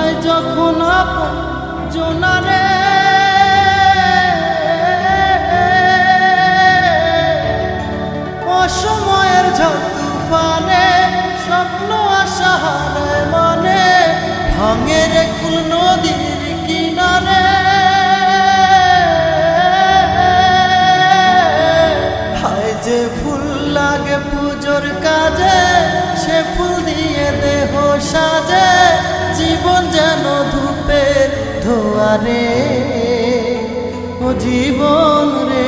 হয় যখন আপন জোনারে অসময়ের ঝড় তুফানে স্বপ্ন আশা হারায় মনে ভাঙে রে কুল নদীর কিনারে হায় যে ফুল লাগে পুজোর কাজে সে ফুল দিয়ে দেহ সাজে জীবন যেন ধূপের ধোয়ারে ও জীবন রে